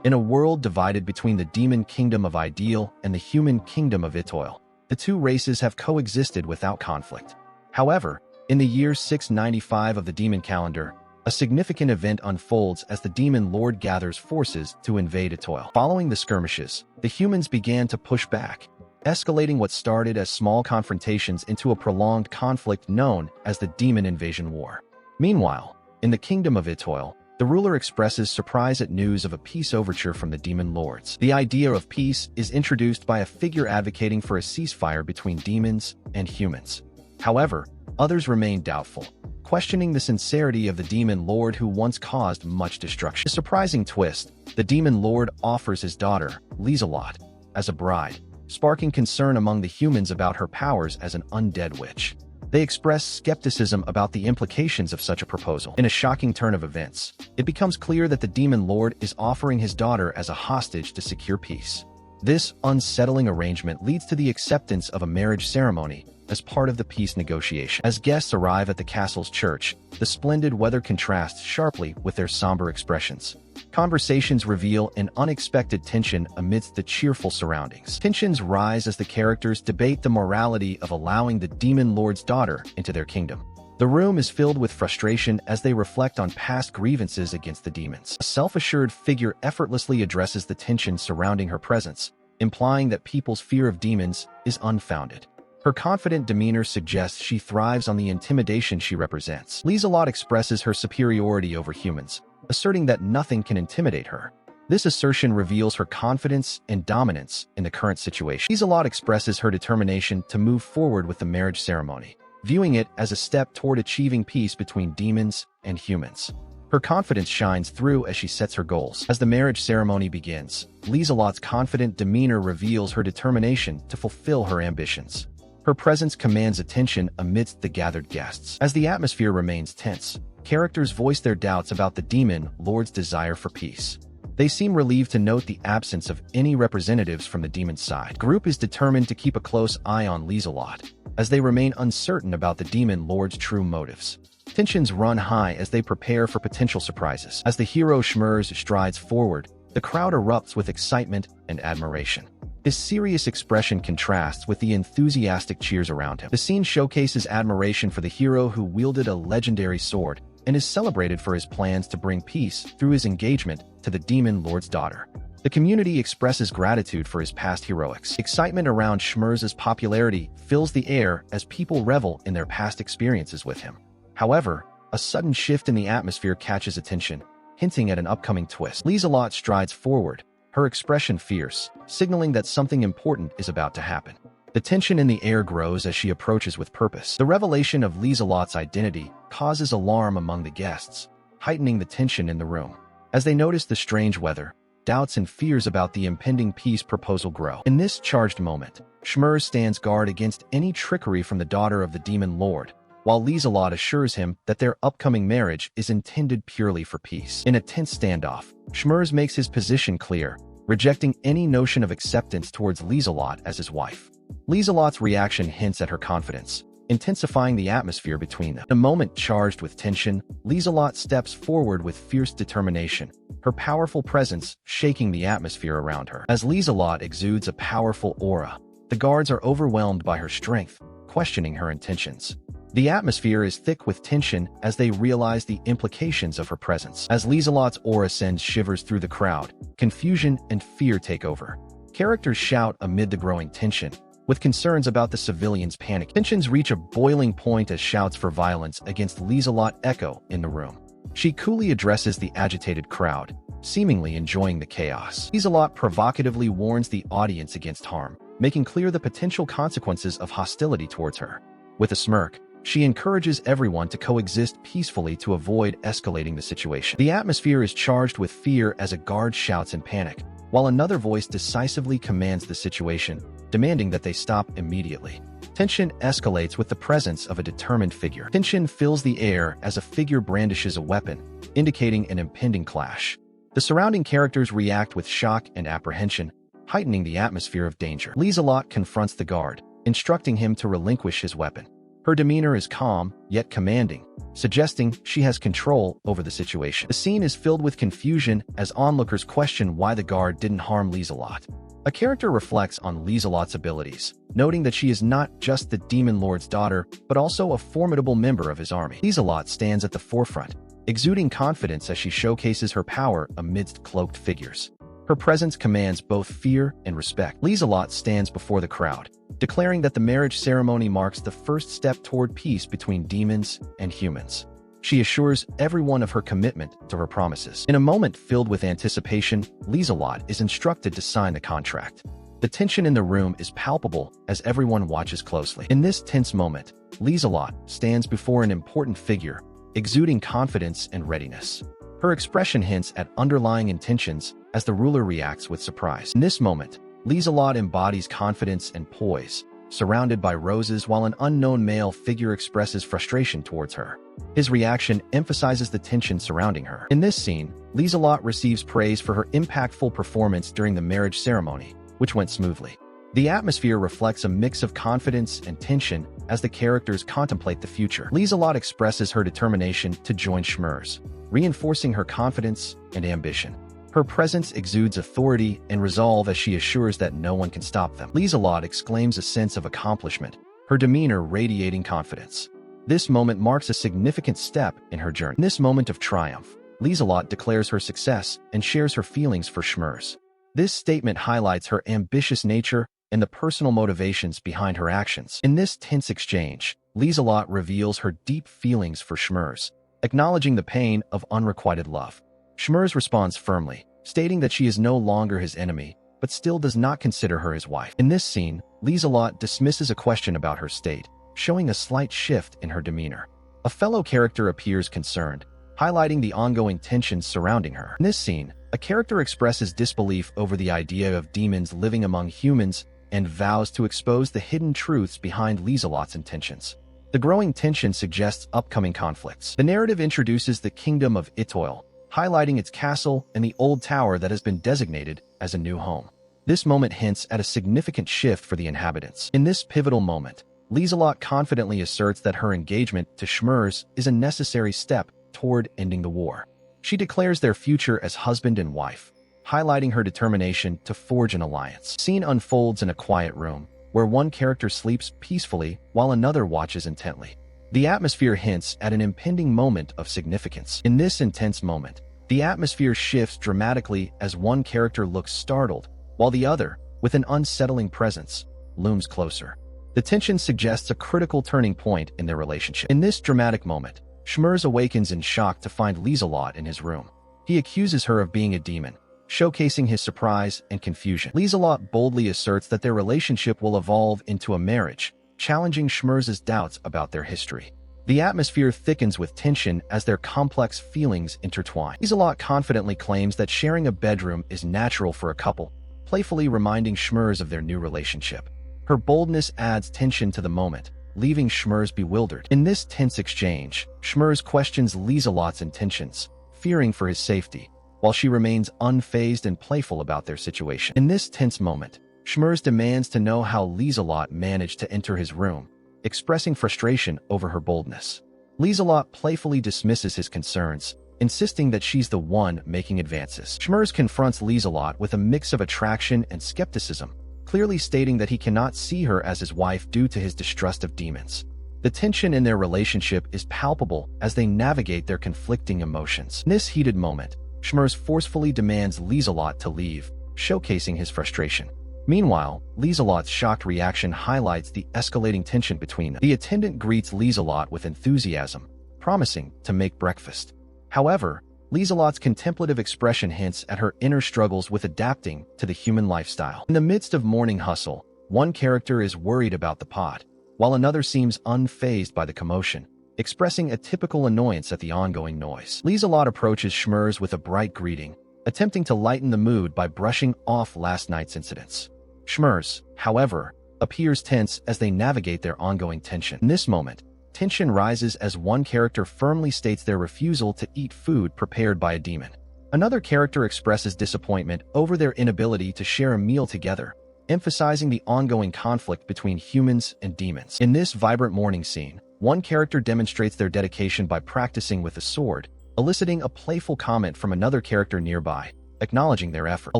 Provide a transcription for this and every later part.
In a world divided between the demon kingdom of Ideal and the human kingdom of Itoil, the two races have coexisted without conflict. However, in the year 695 of the demon calendar, a significant event unfolds as the demon lord gathers forces to invade Itoil. Following the skirmishes, the humans began to push back, escalating what started as small confrontations into a prolonged conflict known as the Demon Invasion War. Meanwhile, in the kingdom of Itoil, the ruler expresses surprise at news of a peace overture from the demon lords. The idea of peace is introduced by a figure advocating for a ceasefire between demons and humans. However, others remain doubtful, questioning the sincerity of the demon lord who once caused much destruction. A surprising twist, the demon lord offers his daughter, Lieselot, as a bride, sparking concern among the humans about her powers as an undead witch. They express skepticism about the implications of such a proposal. In a shocking turn of events, it becomes clear that the demon lord is offering his daughter as a hostage to secure peace. This unsettling arrangement leads to the acceptance of a marriage ceremony as part of the peace negotiation. As guests arrive at the castle's church, the splendid weather contrasts sharply with their somber expressions. Conversations reveal an unexpected tension amidst the cheerful surroundings. Tensions rise as the characters debate the morality of allowing the demon lord's daughter into their kingdom. The room is filled with frustration as they reflect on past grievances against the demons. A self-assured figure effortlessly addresses the tension surrounding her presence, implying that people's fear of demons is unfounded. Her confident demeanor suggests she thrives on the intimidation she represents. Lieselot expresses her superiority over humans, asserting that nothing can intimidate her. This assertion reveals her confidence and dominance in the current situation. Lieselot expresses her determination to move forward with the marriage ceremony, viewing it as a step toward achieving peace between demons and humans. Her confidence shines through as she sets her goals. As the marriage ceremony begins, Lieselot's confident demeanor reveals her determination to fulfill her ambitions. Her presence commands attention amidst the gathered guests. As the atmosphere remains tense, characters voice their doubts about the demon lord's desire for peace. They seem relieved to note the absence of any representatives from the demon's side. The group is determined to keep a close eye on Lieselot, as they remain uncertain about the demon lord's true motives. Tensions run high as they prepare for potential surprises. As the hero Schmurz strides forward, the crowd erupts with excitement and admiration. His serious expression contrasts with the enthusiastic cheers around him. The scene showcases admiration for the hero who wielded a legendary sword and is celebrated for his plans to bring peace through his engagement to the demon lord's daughter. The community expresses gratitude for his past heroics. Excitement around Schmurz's popularity fills the air as people revel in their past experiences with him. However, a sudden shift in the atmosphere catches attention, hinting at an upcoming twist. Lieselot strides forward, her expression fierce, signaling that something important is about to happen. The tension in the air grows as she approaches with purpose. The revelation of Lieselot's identity causes alarm among the guests, heightening the tension in the room. As they notice the strange weather, doubts and fears about the impending peace proposal grow. In this charged moment, Schmurz stands guard against any trickery from the daughter of the demon lord, while Lieselot assures him that their upcoming marriage is intended purely for peace. In a tense standoff, Schmurz makes his position clear, rejecting any notion of acceptance towards Lieselot as his wife. Lieselot's reaction hints at her confidence, intensifying the atmosphere between them. In a moment charged with tension, Lieselot steps forward with fierce determination, her powerful presence shaking the atmosphere around her. As Lieselot exudes a powerful aura, the guards are overwhelmed by her strength, questioning her intentions. The atmosphere is thick with tension as they realize the implications of her presence. As Lieselot's aura sends shivers through the crowd, confusion and fear take over. Characters shout amid the growing tension, with concerns about the civilians' panic. Tensions reach a boiling point as shouts for violence against Lieselot echo in the room. She coolly addresses the agitated crowd, seemingly enjoying the chaos. Lieselot provocatively warns the audience against harm, making clear the potential consequences of hostility towards her. With a smirk, she encourages everyone to coexist peacefully to avoid escalating the situation. The atmosphere is charged with fear as a guard shouts in panic, while another voice decisively commands the situation, demanding that they stop immediately. Tension escalates with the presence of a determined figure. Tension fills the air as a figure brandishes a weapon, indicating an impending clash. The surrounding characters react with shock and apprehension, heightening the atmosphere of danger. Lieselot confronts the guard, instructing him to relinquish his weapon. Her demeanor is calm, yet commanding, suggesting she has control over the situation. The scene is filled with confusion as onlookers question why the guard didn't harm Lieselot. A character reflects on Lieselot's abilities, noting that she is not just the Demon Lord's daughter, but also a formidable member of his army. Lieselot stands at the forefront, exuding confidence as she showcases her power amidst cloaked figures. Her presence commands both fear and respect. Lieselot stands before the crowd, declaring that the marriage ceremony marks the first step toward peace between demons and humans. She assures everyone of her commitment to her promises. In a moment filled with anticipation, Lieselot is instructed to sign the contract. The tension in the room is palpable as everyone watches closely. In this tense moment, Lieselot stands before an important figure, exuding confidence and readiness. Her expression hints at underlying intentions as the ruler reacts with surprise. In this moment, Lieselot embodies confidence and poise, surrounded by roses while an unknown male figure expresses frustration towards her. His reaction emphasizes the tension surrounding her. In this scene, Lieselot receives praise for her impactful performance during the marriage ceremony, which went smoothly. The atmosphere reflects a mix of confidence and tension as the characters contemplate the future. Lieselot expresses her determination to join Schmurz, reinforcing her confidence and ambition. Her presence exudes authority and resolve as she assures that no one can stop them. Lieselot exclaims a sense of accomplishment, her demeanor radiating confidence. This moment marks a significant step in her journey. In this moment of triumph, Lieselot declares her success and shares her feelings for Schmurz. This statement highlights her ambitious nature and the personal motivations behind her actions. In this tense exchange, Lieselot reveals her deep feelings for Schmurz, acknowledging the pain of unrequited love. Schmurz responds firmly, stating that she is no longer his enemy, but still does not consider her his wife. In this scene, Lieselot dismisses a question about her state, showing a slight shift in her demeanor. A fellow character appears concerned, highlighting the ongoing tensions surrounding her. In this scene, a character expresses disbelief over the idea of demons living among humans and vows to expose the hidden truths behind Lieselot's intentions. The growing tension suggests upcoming conflicts. The narrative introduces the kingdom of Itoil, highlighting its castle and the old tower that has been designated as a new home. This moment hints at a significant shift for the inhabitants. In this pivotal moment, Lieselot confidently asserts that her engagement to Schmurz is a necessary step toward ending the war. She declares their future as husband and wife, highlighting her determination to forge an alliance. Scene unfolds in a quiet room, where one character sleeps peacefully while another watches intently. The atmosphere hints at an impending moment of significance. In this intense moment, the atmosphere shifts dramatically as one character looks startled, while the other, with an unsettling presence, looms closer. The tension suggests a critical turning point in their relationship. In this dramatic moment, Schmurz awakens in shock to find Lieselot in his room. He accuses her of being a demon, showcasing his surprise and confusion. Lieselot boldly asserts that their relationship will evolve into a marriage, challenging Schmurz's doubts about their history. The atmosphere thickens with tension as their complex feelings intertwine. Lieselot confidently claims that sharing a bedroom is natural for a couple, playfully reminding Schmurz of their new relationship. Her boldness adds tension to the moment, leaving Schmurz bewildered. In this tense exchange, Schmurz questions Lieselot's intentions, fearing for his safety, while she remains unfazed and playful about their situation. In this tense moment, Schmurz demands to know how Lieselot managed to enter his room, expressing frustration over her boldness. Lieselot playfully dismisses his concerns, insisting that she's the one making advances. Schmurz confronts Lieselot with a mix of attraction and skepticism, clearly stating that he cannot see her as his wife due to his distrust of demons. The tension in their relationship is palpable as they navigate their conflicting emotions. In this heated moment, Schmurz forcefully demands Lieselot to leave, showcasing his frustration. Meanwhile, Lieselot's shocked reaction highlights the escalating tension between them. The attendant greets Lieselot with enthusiasm, promising to make breakfast. However, Lieselot's contemplative expression hints at her inner struggles with adapting to the human lifestyle. In the midst of morning hustle, one character is worried about the pot, while another seems unfazed by the commotion, expressing a typical annoyance at the ongoing noise. Lieselot approaches Schmurz with a bright greeting, attempting to lighten the mood by brushing off last night's incidents. Schmurz, however, appears tense as they navigate their ongoing tension. In this moment, tension rises as one character firmly states their refusal to eat food prepared by a demon. Another character expresses disappointment over their inability to share a meal together, emphasizing the ongoing conflict between humans and demons. In this vibrant morning scene, one character demonstrates their dedication by practicing with a sword, eliciting a playful comment from another character nearby, acknowledging their effort. A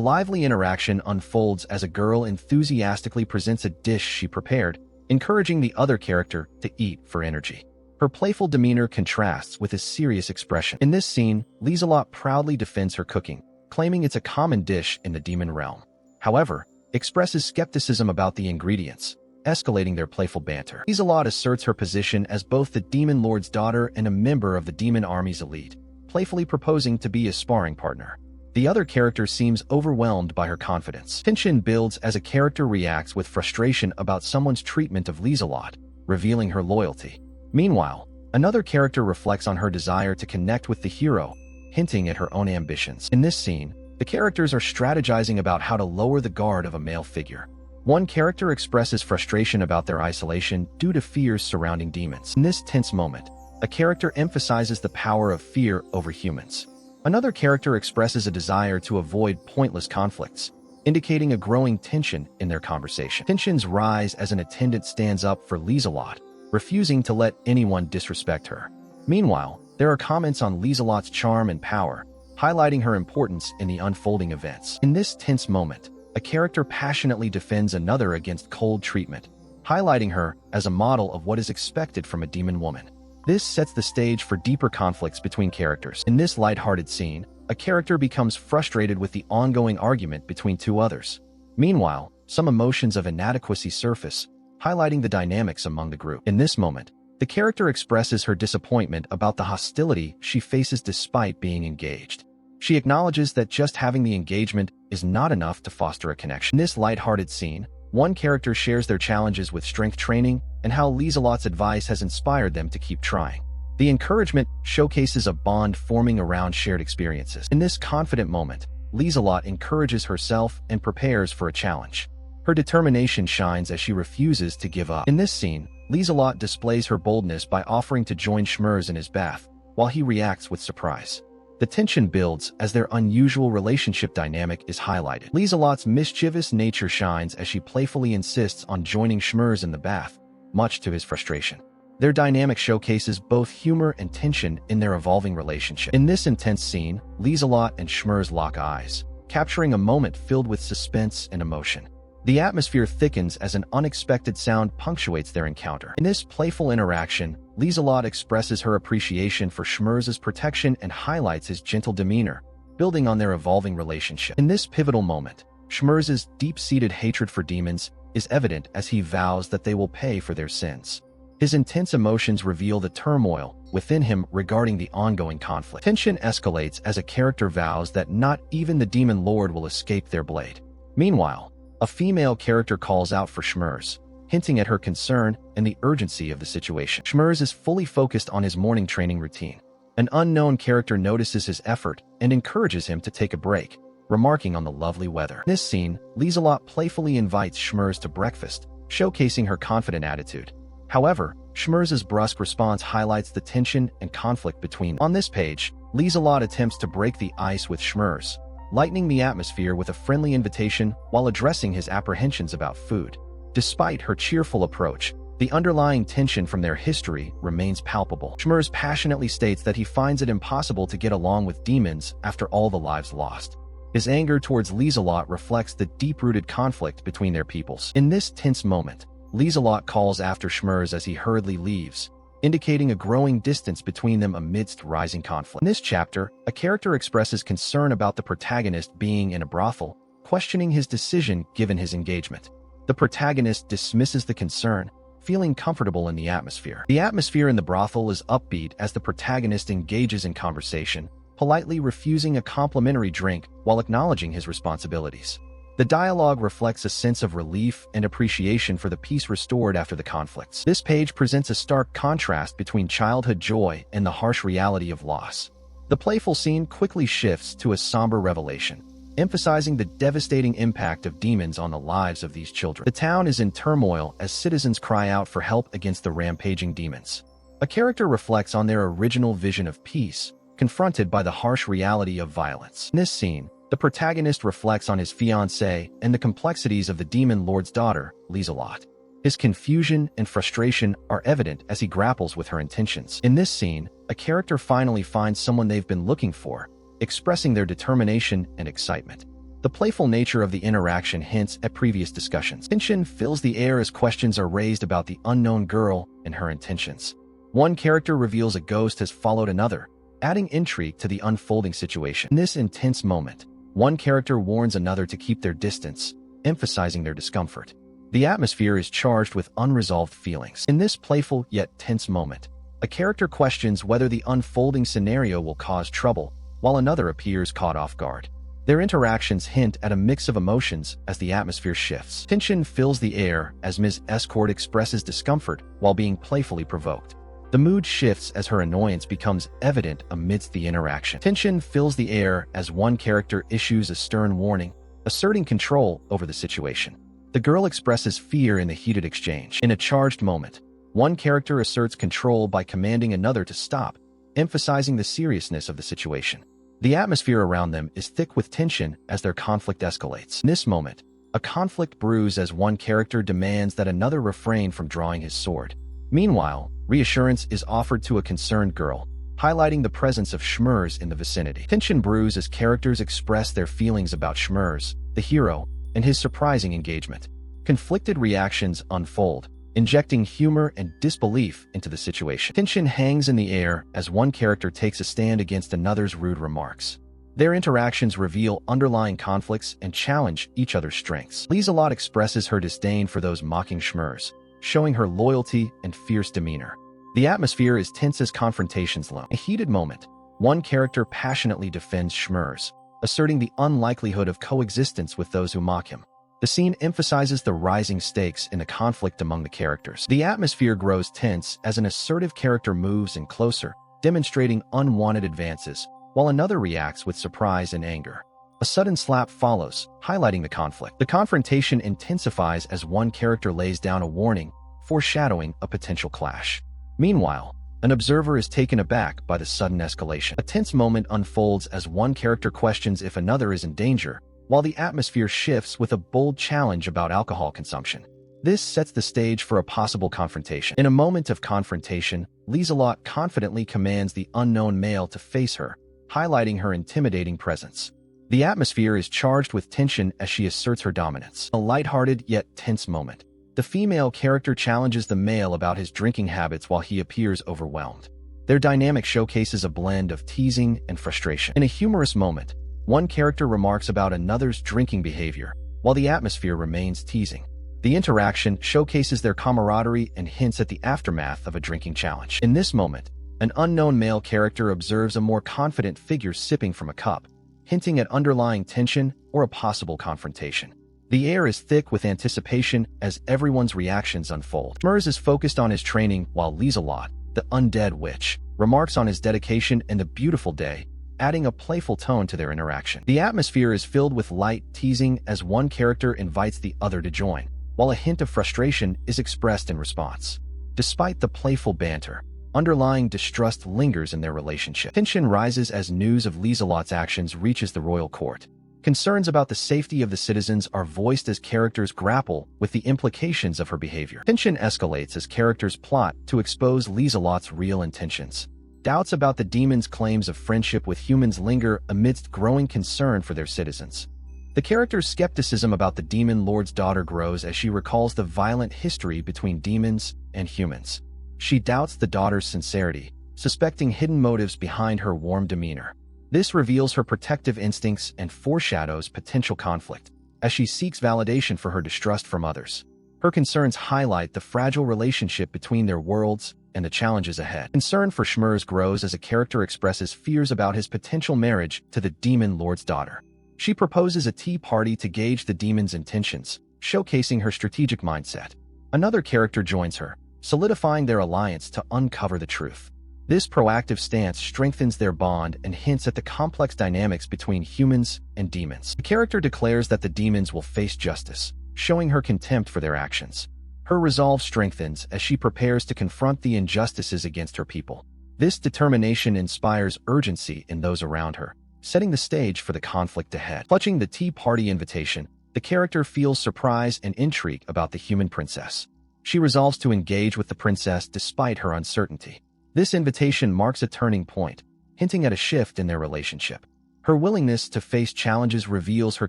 lively interaction unfolds as a girl enthusiastically presents a dish she prepared, encouraging the other character to eat for energy. Her playful demeanor contrasts with his serious expression. In this scene, Lieselot proudly defends her cooking, claiming it's a common dish in the demon realm. However, expresses skepticism about the ingredients, escalating their playful banter. Lieselot asserts her position as both the demon lord's daughter and a member of the demon army's elite, playfully proposing to be a sparring partner. The other character seems overwhelmed by her confidence. Tension builds as a character reacts with frustration about someone's treatment of Lieselot, revealing her loyalty. Meanwhile, another character reflects on her desire to connect with the hero, hinting at her own ambitions. In this scene, the characters are strategizing about how to lower the guard of a male figure. One character expresses frustration about their isolation due to fears surrounding demons. In this tense moment, a character emphasizes the power of fear over humans. Another character expresses a desire to avoid pointless conflicts, indicating a growing tension in their conversation. Tensions rise as an attendant stands up for Lieselot, refusing to let anyone disrespect her. Meanwhile, there are comments on Lieselot's charm and power, highlighting her importance in the unfolding events. In this tense moment, a character passionately defends another against cold treatment, highlighting her as a model of what is expected from a demon woman. This sets the stage for deeper conflicts between characters. In this lighthearted scene, a character becomes frustrated with the ongoing argument between two others. Meanwhile, some emotions of inadequacy surface, highlighting the dynamics among the group. In this moment, the character expresses her disappointment about the hostility she faces despite being engaged. She acknowledges that just having the engagement is not enough to foster a connection. In this lighthearted scene, one character shares their challenges with strength training and how Lieselot's advice has inspired them to keep trying. The encouragement showcases a bond forming around shared experiences. In this confident moment, Lieselot encourages herself and prepares for a challenge. Her determination shines as she refuses to give up. In this scene, Lieselot displays her boldness by offering to join Schmerz in his bath, while he reacts with surprise. The tension builds as their unusual relationship dynamic is highlighted. Lieselot's mischievous nature shines as she playfully insists on joining Schmerz in the bath, much to his frustration. Their dynamic showcases both humor and tension in their evolving relationship. In this intense scene, Lieselot and Schmerz lock eyes, capturing a moment filled with suspense and emotion. The atmosphere thickens as an unexpected sound punctuates their encounter. In this playful interaction, Lieselot expresses her appreciation for Schmerz's protection and highlights his gentle demeanor, building on their evolving relationship. In this pivotal moment, Schmerz's deep-seated hatred for demons is evident as he vows that they will pay for their sins. His intense emotions reveal the turmoil within him regarding the ongoing conflict. Tension escalates as a character vows that not even the demon lord will escape their blade. Meanwhile, a female character calls out for Schmerz, hinting at her concern and the urgency of the situation. Schmerz is fully focused on his morning training routine. An unknown character notices his effort and encourages him to take a break, remarking on the lovely weather. In this scene, Lieselot playfully invites Schmerz to breakfast, showcasing her confident attitude. However, Schmerz's brusque response highlights the tension and conflict between them. On this page, Lieselot attempts to break the ice with Schmerz, lightening the atmosphere with a friendly invitation while addressing his apprehensions about food. Despite her cheerful approach, the underlying tension from their history remains palpable. Schmerz passionately states that he finds it impossible to get along with demons after all the lives lost. His anger towards Lieselot reflects the deep-rooted conflict between their peoples. In this tense moment, Lieselot calls after Schmerz as he hurriedly leaves, indicating a growing distance between them amidst rising conflict. In this chapter, a character expresses concern about the protagonist being in a brothel, questioning his decision given his engagement. The protagonist dismisses the concern, feeling comfortable in the atmosphere. The atmosphere in the brothel is upbeat as the protagonist engages in conversation, politely refusing a complimentary drink while acknowledging his responsibilities. The dialogue reflects a sense of relief and appreciation for the peace restored after the conflicts. This page presents a stark contrast between childhood joy and the harsh reality of loss. The playful scene quickly shifts to a somber revelation, emphasizing the devastating impact of demons on the lives of these children. The town is in turmoil as citizens cry out for help against the rampaging demons. A character reflects on their original vision of peace, confronted by the harsh reality of violence. In this scene, The protagonist reflects on his fiancée and the complexities of the demon lord's daughter, Lieselot. His confusion and frustration are evident as he grapples with her intentions. In this scene, a character finally finds someone they've been looking for, expressing their determination and excitement. The playful nature of the interaction hints at previous discussions. Tension fills the air as questions are raised about the unknown girl and her intentions. One character reveals a ghost has followed another, adding intrigue to the unfolding situation. In this intense moment, one character warns another to keep their distance, emphasizing their discomfort. The atmosphere is charged with unresolved feelings. In this playful yet tense moment, a character questions whether the unfolding scenario will cause trouble, while another appears caught off guard. Their interactions hint at a mix of emotions as the atmosphere shifts. Tension fills the air as Ms. Escort expresses discomfort while being playfully provoked. The mood shifts as her annoyance becomes evident amidst the interaction. Tension fills the air as one character issues a stern warning, asserting control over the situation. The girl expresses fear in the heated exchange. In a charged moment, one character asserts control by commanding another to stop, emphasizing the seriousness of the situation. The atmosphere around them is thick with tension as their conflict escalates. In this moment, a conflict brews as one character demands that another refrain from drawing his sword. Meanwhile, reassurance is offered to a concerned girl, highlighting the presence of Schmurz in the vicinity. Tension brews as characters express their feelings about Schmurz, the hero, and his surprising engagement. Conflicted reactions unfold, injecting humor and disbelief into the situation. Tension hangs in the air as one character takes a stand against another's rude remarks. Their interactions reveal underlying conflicts and challenge each other's strengths. Lieselot expresses her disdain for those mocking Schmurz, showing her loyalty and fierce demeanor. The atmosphere is tense as confrontations loom. In a heated moment, one character passionately defends Schmurz, asserting the unlikelihood of coexistence with those who mock him. The scene emphasizes the rising stakes in the conflict among the characters. The atmosphere grows tense as an assertive character moves in closer, demonstrating unwanted advances, while another reacts with surprise and anger. A sudden slap follows, highlighting the conflict. The confrontation intensifies as one character lays down a warning, foreshadowing a potential clash. Meanwhile, an observer is taken aback by the sudden escalation. A tense moment unfolds as one character questions if another is in danger, while the atmosphere shifts with a bold challenge about alcohol consumption. This sets the stage for a possible confrontation. In a moment of confrontation, Lieselot confidently commands the unknown male to face her, highlighting her intimidating presence. The atmosphere is charged with tension as she asserts her dominance. A lighthearted yet tense moment. The female character challenges the male about his drinking habits while he appears overwhelmed. Their dynamic showcases a blend of teasing and frustration. In a humorous moment, one character remarks about another's drinking behavior, while the atmosphere remains teasing. The interaction showcases their camaraderie and hints at the aftermath of a drinking challenge. In this moment, an unknown male character observes a more confident figure sipping from a cup, hinting at underlying tension or a possible confrontation. The air is thick with anticipation as everyone's reactions unfold. Schmurz is focused on his training while Lieselot, the undead witch, remarks on his dedication and the beautiful day, adding a playful tone to their interaction. The atmosphere is filled with light teasing as one character invites the other to join, while a hint of frustration is expressed in response. Despite the playful banter, underlying distrust lingers in their relationship. Tension rises as news of Lieselot's actions reaches the royal court. Concerns about the safety of the citizens are voiced as characters grapple with the implications of her behavior. Tension escalates as characters plot to expose Lieselot's real intentions. Doubts about the demon's claims of friendship with humans linger amidst growing concern for their citizens. The character's skepticism about the demon lord's daughter grows as she recalls the violent history between demons and humans. She doubts the daughter's sincerity, suspecting hidden motives behind her warm demeanor. This reveals her protective instincts and foreshadows potential conflict, as she seeks validation for her distrust from others. Her concerns highlight the fragile relationship between their worlds and the challenges ahead. Concern for Schmurz grows as a character expresses fears about his potential marriage to the demon lord's daughter. She proposes a tea party to gauge the demon's intentions, showcasing her strategic mindset. Another character joins her, solidifying their alliance to uncover the truth. This proactive stance strengthens their bond and hints at the complex dynamics between humans and demons. The character declares that the demons will face justice, showing her contempt for their actions. Her resolve strengthens as she prepares to confront the injustices against her people. This determination inspires urgency in those around her, setting the stage for the conflict ahead. Clutching the tea party invitation, the character feels surprise and intrigue about the human princess. She resolves to engage with the princess despite her uncertainty. This invitation marks a turning point, hinting at a shift in their relationship. Her willingness to face challenges reveals her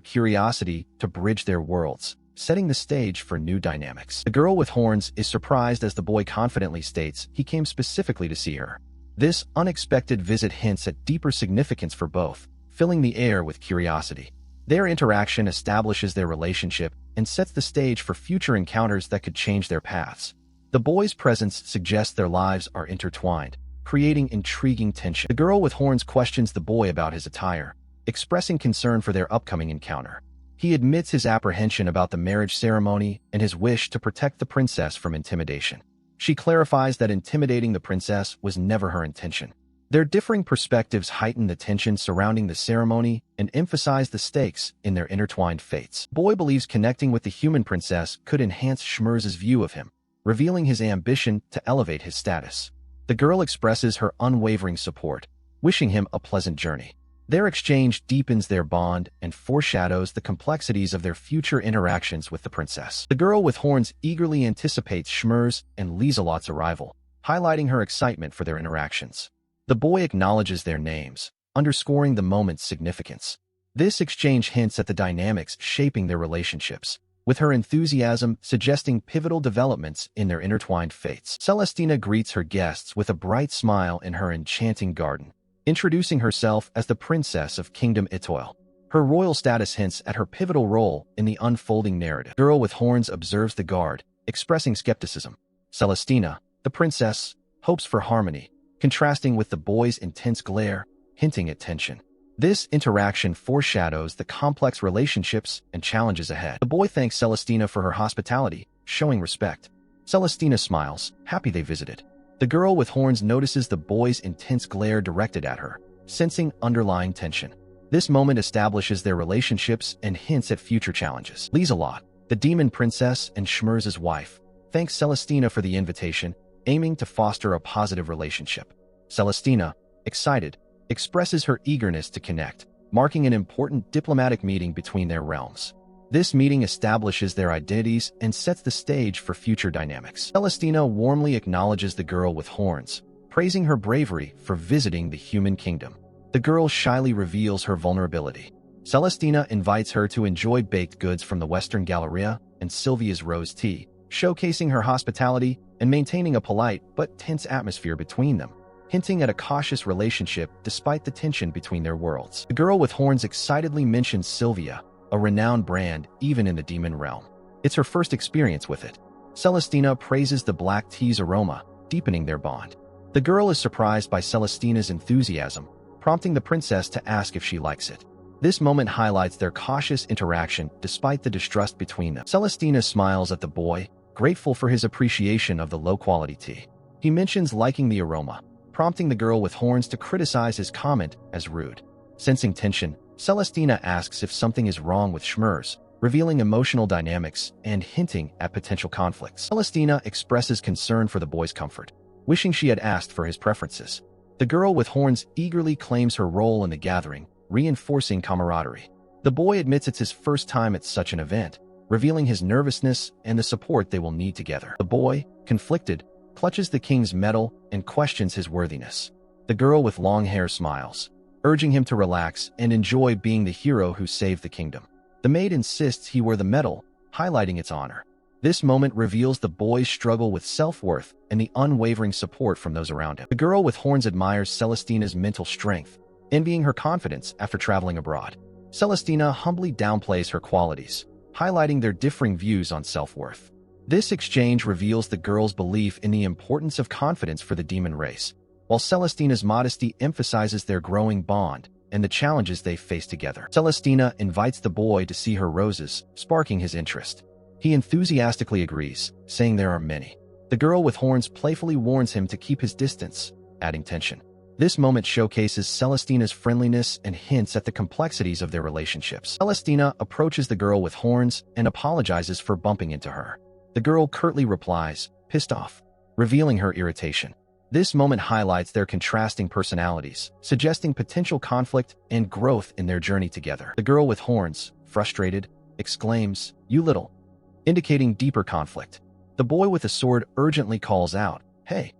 curiosity to bridge their worlds, setting the stage for new dynamics. The girl with horns is surprised as the boy confidently states he came specifically to see her. This unexpected visit hints at deeper significance for both, filling the air with curiosity. Their interaction establishes their relationship and sets the stage for future encounters that could change their paths. The boy's presence suggests their lives are intertwined, creating intriguing tension. The girl with horns questions the boy about his attire, expressing concern for their upcoming encounter. He admits his apprehension about the marriage ceremony and his wish to protect the princess from intimidation. She clarifies that intimidating the princess was never her intention. Their differing perspectives heighten the tension surrounding the ceremony and emphasize the stakes in their intertwined fates. Boy believes connecting with the human princess could enhance Schmerz's view of him, revealing his ambition to elevate his status. The girl expresses her unwavering support, wishing him a pleasant journey. Their exchange deepens their bond and foreshadows the complexities of their future interactions with the princess. The girl with horns eagerly anticipates Schmerz and Lieselot's arrival, highlighting her excitement for their interactions. The boy acknowledges their names, underscoring the moment's significance. This exchange hints at the dynamics shaping their relationships, with her enthusiasm suggesting pivotal developments in their intertwined fates. Celestina greets her guests with a bright smile in her enchanting garden, introducing herself as the Princess of Kingdom Itoil. Her royal status hints at her pivotal role in the unfolding narrative. The girl with horns observes the guard, expressing skepticism. Celestina, the princess, hopes for harmony, contrasting with the boy's intense glare, hinting at tension. This interaction foreshadows the complex relationships and challenges ahead. The boy thanks Celestina for her hospitality, showing respect. Celestina smiles, happy they visited. The girl with horns notices the boy's intense glare directed at her, sensing underlying tension. This moment establishes their relationships and hints at future challenges. Lieselot, the demon princess and Schmerz's wife, thanks Celestina for the invitation, aiming to foster a positive relationship. Celestina, excited, expresses her eagerness to connect, marking an important diplomatic meeting between their realms. This meeting establishes their identities and sets the stage for future dynamics. Celestina warmly acknowledges the girl with horns, praising her bravery for visiting the human kingdom. The girl shyly reveals her vulnerability. Celestina invites her to enjoy baked goods from the Western Galleria and Sylvia's rose tea, showcasing her hospitality and maintaining a polite but tense atmosphere between them, hinting at a cautious relationship despite the tension between their worlds. The girl with horns excitedly mentions Sylvia, a renowned brand even in the demon realm. It's her first experience with it. Celestina praises the black tea's aroma, deepening their bond. The girl is surprised by Celestina's enthusiasm, prompting the princess to ask if she likes it. This moment highlights their cautious interaction despite the distrust between them. Celestina smiles at the boy, grateful for his appreciation of the low-quality tea. He mentions liking the aroma, prompting the girl with horns to criticize his comment as rude. Sensing tension, Celestina asks if something is wrong with Schmerz, revealing emotional dynamics and hinting at potential conflicts. Celestina expresses concern for the boy's comfort, wishing she had asked for his preferences. The girl with horns eagerly claims her role in the gathering, reinforcing camaraderie. The boy admits it's his first time at such an event, revealing his nervousness and the support they will need together. The boy, conflicted, clutches the king's medal and questions his worthiness. The girl with long hair smiles, urging him to relax and enjoy being the hero who saved the kingdom. The maid insists he wear the medal, highlighting its honor. This moment reveals the boy's struggle with self-worth and the unwavering support from those around him. The girl with horns admires Celestina's mental strength, envying her confidence after traveling abroad. Celestina humbly downplays her qualities, highlighting their differing views on self-worth. This exchange reveals the girl's belief in the importance of confidence for the demon race, while Celestina's modesty emphasizes their growing bond and the challenges they face together. Celestina invites the boy to see her roses, sparking his interest. He enthusiastically agrees, saying there are many. The girl with horns playfully warns him to keep his distance, adding tension. This moment showcases Celestina's friendliness and hints at the complexities of their relationships. Celestina approaches the girl with horns and apologizes for bumping into her. The girl curtly replies, pissed off, revealing her irritation. This moment highlights their contrasting personalities, suggesting potential conflict and growth in their journey together. The girl with horns, frustrated, exclaims, "You little," indicating deeper conflict. The boy with a sword urgently calls out, "Hey,"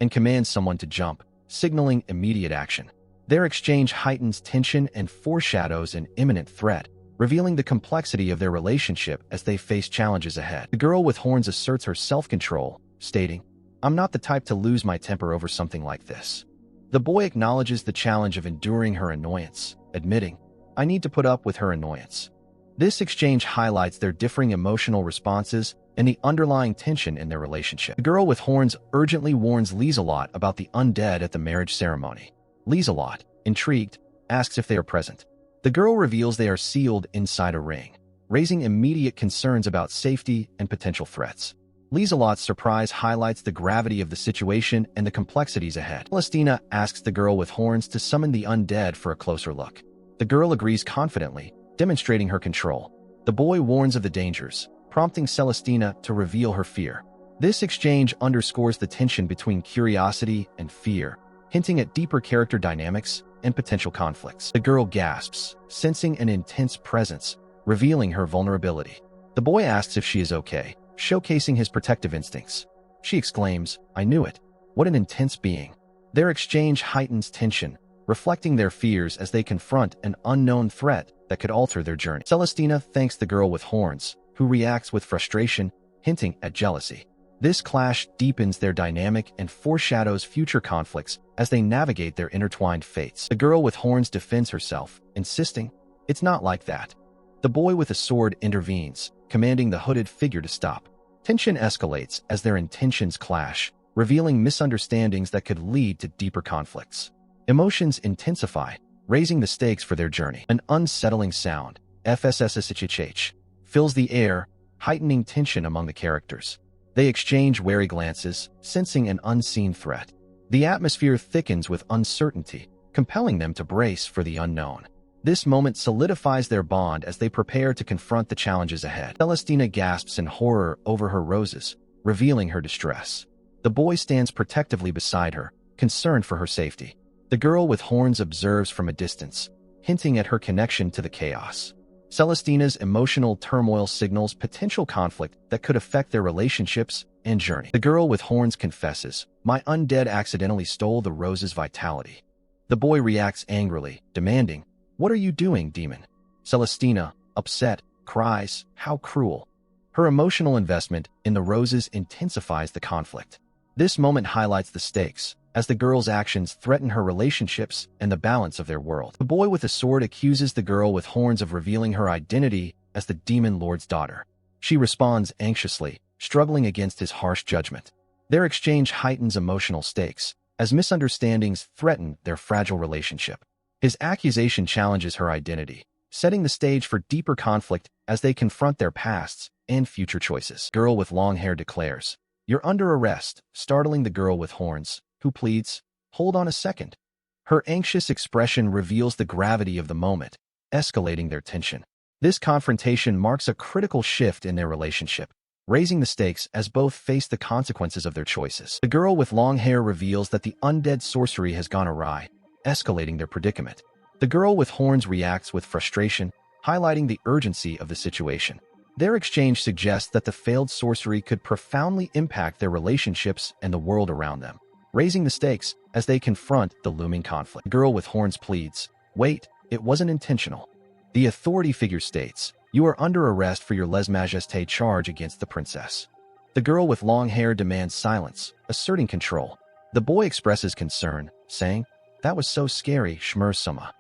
and commands someone to jump, signaling immediate action. Their exchange heightens tension and foreshadows an imminent threat, revealing the complexity of their relationship as they face challenges ahead. The girl with horns asserts her self-control, stating, "I'm not the type to lose my temper over something like this." The boy acknowledges the challenge of enduring her annoyance, admitting, "I need to put up with her annoyance." This exchange highlights their differing emotional responses and the underlying tension in their relationship. The girl with horns urgently warns Lieselot about the undead at the marriage ceremony. Lieselot, intrigued, asks if they are present. The girl reveals they are sealed inside a ring, raising immediate concerns about safety and potential threats. Lieselot's surprise highlights the gravity of the situation and the complexities ahead. Celestina asks the girl with horns to summon the undead for a closer look. The girl agrees confidently, demonstrating her control. The boy warns of the dangers, prompting Celestina to reveal her fear. This exchange underscores the tension between curiosity and fear, hinting at deeper character dynamics and potential conflicts. The girl gasps, sensing an intense presence, revealing her vulnerability. The boy asks if she is okay, showcasing his protective instincts. She exclaims, "I knew it. What an intense being." Their exchange heightens tension, reflecting their fears as they confront an unknown threat that could alter their journey. Celestina thanks the girl with horns, who reacts with frustration, hinting at jealousy. This clash deepens their dynamic and foreshadows future conflicts as they navigate their intertwined fates. The girl with horns defends herself, insisting, "It's not like that." The boy with a sword intervenes, commanding the hooded figure to stop. Tension escalates as their intentions clash, revealing misunderstandings that could lead to deeper conflicts. Emotions intensify, raising the stakes for their journey. An unsettling sound, FSSSHH, fills the air, heightening tension among the characters. They exchange wary glances, sensing an unseen threat. The atmosphere thickens with uncertainty, compelling them to brace for the unknown. This moment solidifies their bond as they prepare to confront the challenges ahead. Celestina gasps in horror over her roses, revealing her distress. The boy stands protectively beside her, concerned for her safety. The girl with horns observes from a distance, hinting at her connection to the chaos. Celestina's emotional turmoil signals potential conflict that could affect their relationships and journey. The girl with horns confesses, "My undead accidentally stole the rose's vitality." The boy reacts angrily, demanding, "What are you doing, demon?" Celestina, upset, cries, "How cruel." Her emotional investment in the roses intensifies the conflict. This moment highlights the stakes, as the girl's actions threaten her relationships and the balance of their world. The boy with a sword accuses the girl with horns of revealing her identity as the demon lord's daughter. She responds anxiously, struggling against his harsh judgment. Their exchange heightens emotional stakes, as misunderstandings threaten their fragile relationship. His accusation challenges her identity, setting the stage for deeper conflict as they confront their pasts and future choices. Girl with long hair declares, "You're under arrest," startling the girl with horns, who pleads, "Hold on a second." Her anxious expression reveals the gravity of the moment, escalating their tension. This confrontation marks a critical shift in their relationship, raising the stakes as both face the consequences of their choices. The girl with long hair reveals that the undead sorcery has gone awry, escalating their predicament. The girl with horns reacts with frustration, highlighting the urgency of the situation. Their exchange suggests that the failed sorcery could profoundly impact their relationships and the world around them, raising the stakes as they confront the looming conflict. The girl with horns pleads, "Wait, it wasn't intentional." The authority figure states, "You are under arrest for your lèse-majesté charge against the princess." The girl with long hair demands silence, asserting control. The boy expresses concern, saying, "That was so scary, Shmur-sama."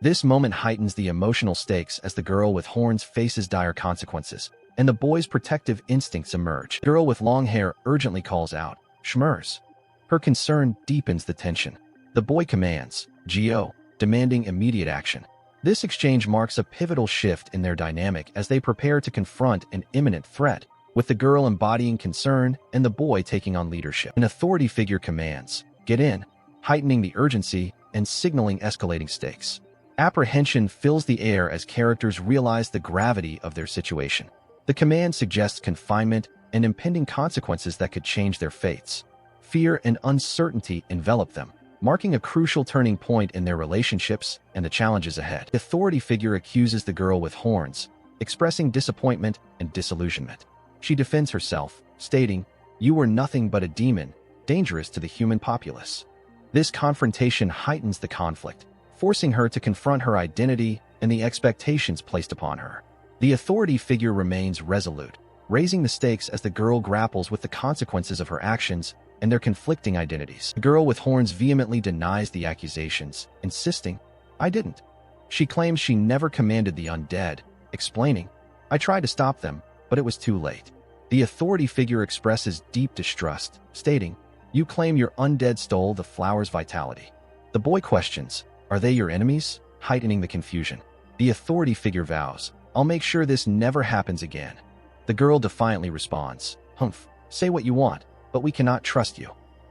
This moment heightens the emotional stakes as the girl with horns faces dire consequences, and the boy's protective instincts emerge. The girl with long hair urgently calls out, "Shmurs." Her concern deepens the tension. The boy commands, "Geo," demanding immediate action. This exchange marks a pivotal shift in their dynamic as they prepare to confront an imminent threat, with the girl embodying concern and the boy taking on leadership. An authority figure commands, "Get in," heightening the urgency and signaling escalating stakes. Apprehension fills the air as characters realize the gravity of their situation. The command suggests confinement and impending consequences that could change their fates. Fear and uncertainty envelop them, marking a crucial turning point in their relationships and the challenges ahead. The authority figure accuses the girl with horns, expressing disappointment and disillusionment. She defends herself, stating, "You were nothing but a demon, dangerous to the human populace." This confrontation heightens the conflict, forcing her to confront her identity and the expectations placed upon her. The authority figure remains resolute, raising the stakes as the girl grapples with the consequences of her actions and their conflicting identities. The girl with horns vehemently denies the accusations, insisting, "I didn't." She claims she never commanded the undead, explaining, "I tried to stop them, but it was too late." The authority figure expresses deep distrust, stating, "You claim your undead stole the flower's vitality." The boy questions, "Are they your enemies?" heightening the confusion. The authority figure vows, "I'll make sure this never happens again." The girl defiantly responds, "Humph, say what you want, but we cannot trust you."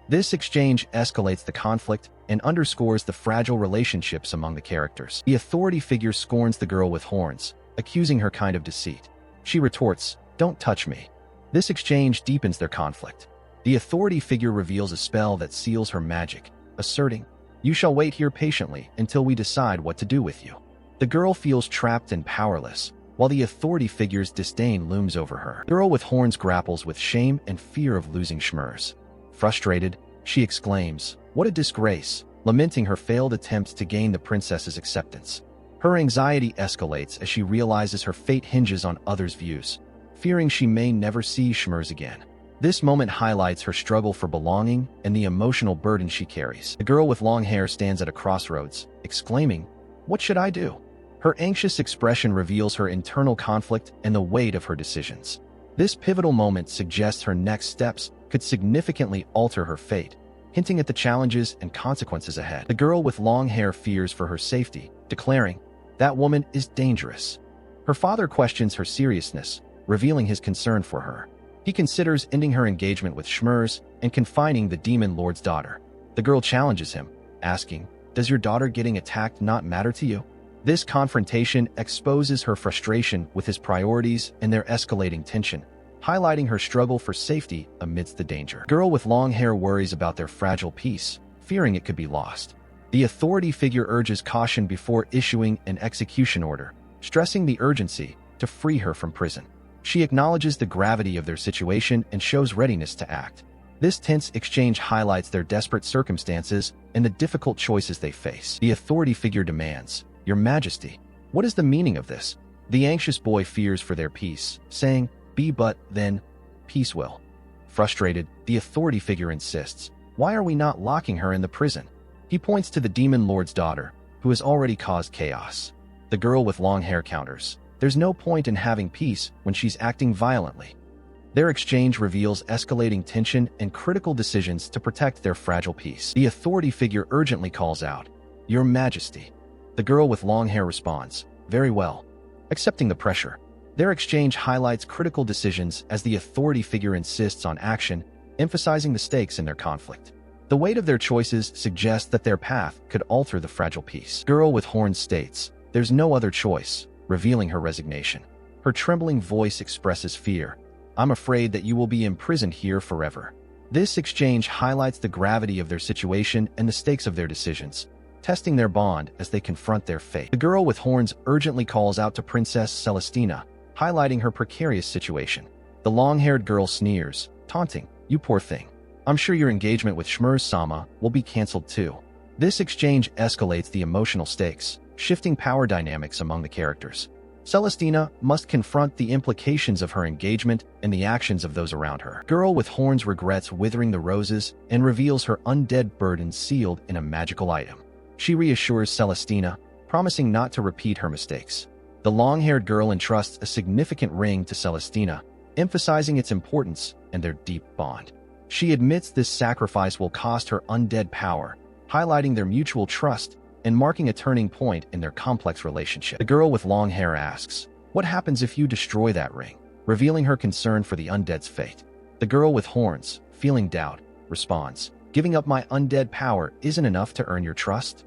This exchange escalates the conflict and underscores the fragile relationships among the characters. The authority figure scorns the girl with horns, accusing her kind of deceit. She retorts, "Don't touch me." This exchange deepens their conflict. The authority figure reveals a spell that seals her magic, asserting, "You shall wait here patiently until we decide what to do with you." The girl feels trapped and powerless, while the authority figure's disdain looms over her. The girl with horns grapples with shame and fear of losing Schmurz. Frustrated, she exclaims, "What a disgrace," lamenting her failed attempts to gain the princess's acceptance. Her anxiety escalates as she realizes her fate hinges on others' views, fearing she may never see Schmurz again. This moment highlights her struggle for belonging and the emotional burden she carries. The girl with long hair stands at a crossroads, exclaiming, "What should I do?" Her anxious expression reveals her internal conflict and the weight of her decisions. This pivotal moment suggests her next steps could significantly alter her fate, hinting at the challenges and consequences ahead. The girl with long hair fears for her safety, declaring, "That woman is dangerous." Her father questions her seriousness, revealing his concern for her. He considers ending her engagement with Schmurz and confining the demon lord's daughter. The girl challenges him, asking, "Does your daughter getting attacked not matter to you?" This confrontation exposes her frustration with his priorities and their escalating tension, highlighting her struggle for safety amidst the danger. The girl with long hair worries about their fragile peace, fearing it could be lost. The authority figure urges caution before issuing an execution order, stressing the urgency to free her from prison. She acknowledges the gravity of their situation and shows readiness to act. This tense exchange highlights their desperate circumstances and the difficult choices they face. The authority figure demands, "Your Majesty, what is the meaning of this?" The anxious boy fears for their peace, saying, "Be but, then, peace will." Frustrated, the authority figure insists, "Why are we not locking her in the prison?" He points to the demon lord's daughter, who has already caused chaos. The girl with long hair counters, "There's no point in having peace when she's acting violently." Their exchange reveals escalating tension and critical decisions to protect their fragile peace. The authority figure urgently calls out, "Your Majesty." The girl with long hair responds, "Very well," accepting the pressure. Their exchange highlights critical decisions as the authority figure insists on action, emphasizing the stakes in their conflict. The weight of their choices suggests that their path could alter the fragile peace. The girl with horns states, "There's no other choice," revealing her resignation. Her trembling voice expresses fear, "I'm afraid that you will be imprisoned here forever." This exchange highlights the gravity of their situation and the stakes of their decisions, testing their bond as they confront their fate. The girl with horns urgently calls out to Princess Celestina, highlighting her precarious situation. The long-haired girl sneers, taunting, "You poor thing. I'm sure your engagement with Schmurz-sama will be cancelled too." This exchange escalates the emotional stakes, shifting power dynamics among the characters. Celestina must confront the implications of her engagement and the actions of those around her. Girl with horns regrets withering the roses and reveals her undead burden sealed in a magical item. She reassures Celestina, promising not to repeat her mistakes. The long-haired girl entrusts a significant ring to Celestina, emphasizing its importance and their deep bond. She admits this sacrifice will cost her undead power, highlighting their mutual trust and marking a turning point in their complex relationship. The girl with long hair asks, "What happens if you destroy that ring?" revealing her concern for the undead's fate. The girl with horns, feeling doubt, responds, "Giving up my undead power isn't enough to earn your trust."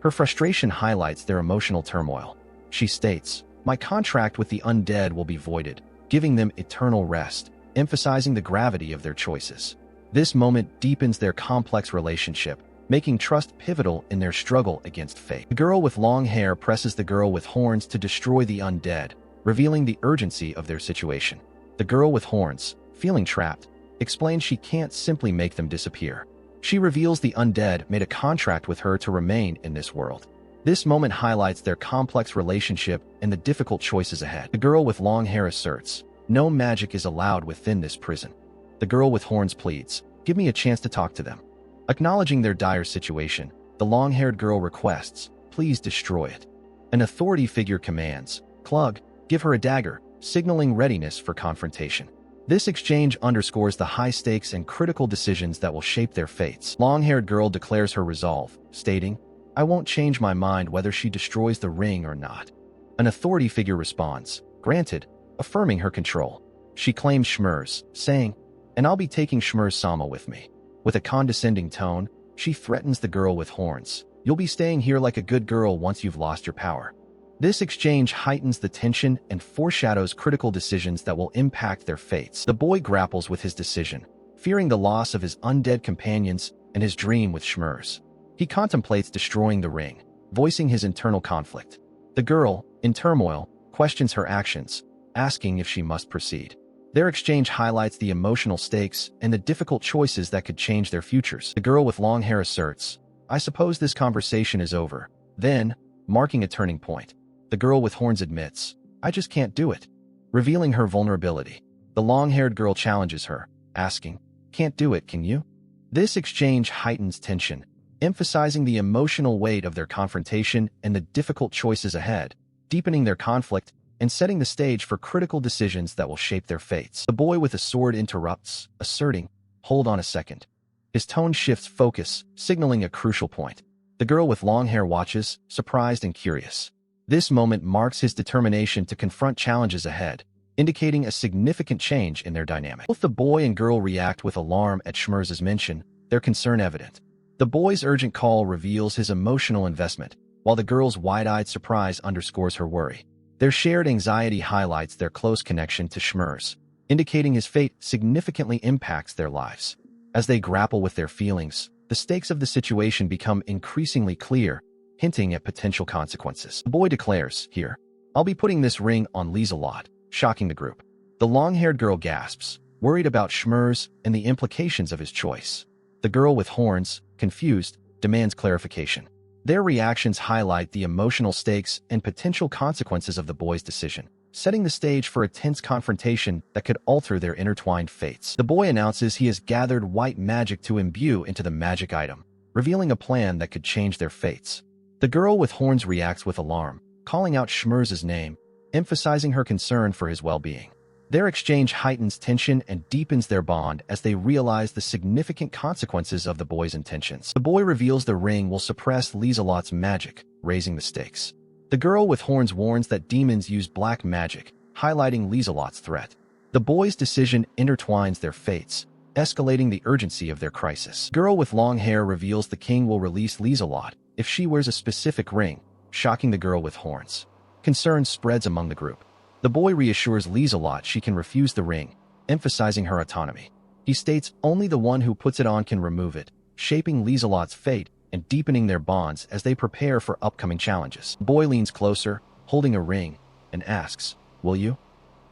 Her frustration highlights their emotional turmoil. She states, "My contract with the undead will be voided, giving them eternal rest," emphasizing the gravity of their choices. This moment deepens their complex relationship, making trust pivotal in their struggle against fate. The girl with long hair presses the girl with horns to destroy the undead, revealing the urgency of their situation. The girl with horns, feeling trapped, explains she can't simply make them disappear. She reveals the undead made a contract with her to remain in this world. This moment highlights their complex relationship and the difficult choices ahead. The girl with long hair asserts, "No magic is allowed within this prison." The girl with horns pleads, "Give me a chance to talk to them." Acknowledging their dire situation, the long-haired girl requests, "Please destroy it." An authority figure commands, "Clug, give her a dagger," signaling readiness for confrontation. This exchange underscores the high stakes and critical decisions that will shape their fates. Long-haired girl declares her resolve, stating, "I won't change my mind whether she destroys the ring or not." An authority figure responds, "Granted," affirming her control. She claims Schmurz, saying, "And I'll be taking Schmurz-sama with me." With a condescending tone, she threatens the girl with horns, "You'll be staying here like a good girl once you've lost your power." This exchange heightens the tension and foreshadows critical decisions that will impact their fates. The boy grapples with his decision, fearing the loss of his undead companions and his dream with Schmurz. He contemplates destroying the ring, voicing his internal conflict. The girl, in turmoil, questions her actions, asking if she must proceed. Their exchange highlights the emotional stakes and the difficult choices that could change their futures. The girl with long hair asserts, "I suppose this conversation is over." Then, marking a turning point, the girl with horns admits, "I just can't do it," revealing her vulnerability. The long-haired girl challenges her, asking, "Can't do it, can you?" This exchange heightens tension, emphasizing the emotional weight of their confrontation and the difficult choices ahead, deepening their conflict and setting the stage for critical decisions that will shape their fates. The boy with a sword interrupts, asserting, "Hold on a second." His tone shifts focus, signaling a crucial point. The girl with long hair watches, surprised and curious. This moment marks his determination to confront challenges ahead, indicating a significant change in their dynamic. Both the boy and girl react with alarm at Schmurz's mention, their concern evident. The boy's urgent call reveals his emotional investment, while the girl's wide-eyed surprise underscores her worry. Their shared anxiety highlights their close connection to Schmurz, indicating his fate significantly impacts their lives. As they grapple with their feelings, the stakes of the situation become increasingly clear, hinting at potential consequences. The boy declares, "Here, I'll be putting this ring on Lieselot," shocking the group. The long-haired girl gasps, worried about Schmurz and the implications of his choice. The girl with horns, confused, demands clarification. Their reactions highlight the emotional stakes and potential consequences of the boy's decision, setting the stage for a tense confrontation that could alter their intertwined fates. The boy announces he has gathered white magic to imbue into the magic item, revealing a plan that could change their fates. The girl with horns reacts with alarm, calling out Schmurz's name, emphasizing her concern for his well-being. Their exchange heightens tension and deepens their bond as they realize the significant consequences of the boy's intentions. The boy reveals the ring will suppress Lieselot's magic, raising the stakes. The girl with horns warns that demons use black magic, highlighting Lieselot's threat. The boy's decision intertwines their fates, escalating the urgency of their crisis. The girl with long hair reveals the king will release Lieselot if she wears a specific ring, shocking the girl with horns. Concern spreads among the group. The boy reassures Lieselot she can refuse the ring, emphasizing her autonomy. He states only the one who puts it on can remove it, shaping Lieselot's fate and deepening their bonds as they prepare for upcoming challenges. The boy leans closer, holding a ring, and asks, "Will you?"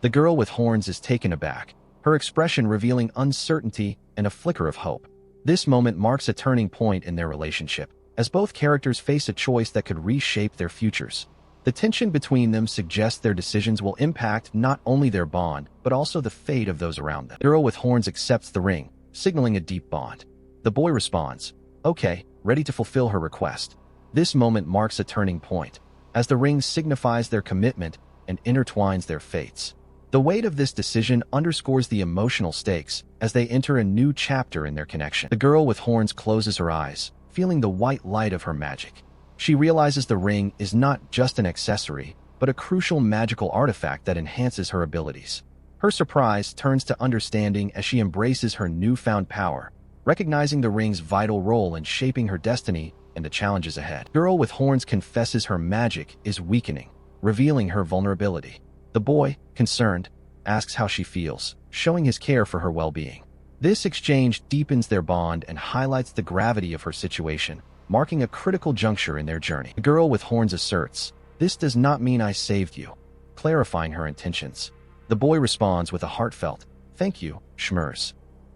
The girl with horns is taken aback, her expression revealing uncertainty and a flicker of hope. This moment marks a turning point in their relationship, as both characters face a choice that could reshape their futures. The tension between them suggests their decisions will impact not only their bond, but also the fate of those around them. The girl with horns accepts the ring, signaling a deep bond. The boy responds, "Okay," ready to fulfill her request. This moment marks a turning point, as the ring signifies their commitment and intertwines their fates. The weight of this decision underscores the emotional stakes as they enter a new chapter in their connection. The girl with horns closes her eyes, feeling the white light of her magic. She realizes the ring is not just an accessory, but a crucial magical artifact that enhances her abilities. Her surprise turns to understanding as she embraces her newfound power, recognizing the ring's vital role in shaping her destiny and the challenges ahead. Girl with horns confesses her magic is weakening, revealing her vulnerability. The boy, concerned, asks how she feels, showing his care for her well-being. This exchange deepens their bond and highlights the gravity of her situation, marking a critical juncture in their journey. The girl with horns asserts, "This does not mean I saved you," clarifying her intentions. The boy responds with a heartfelt, "Thank you, Schmers,"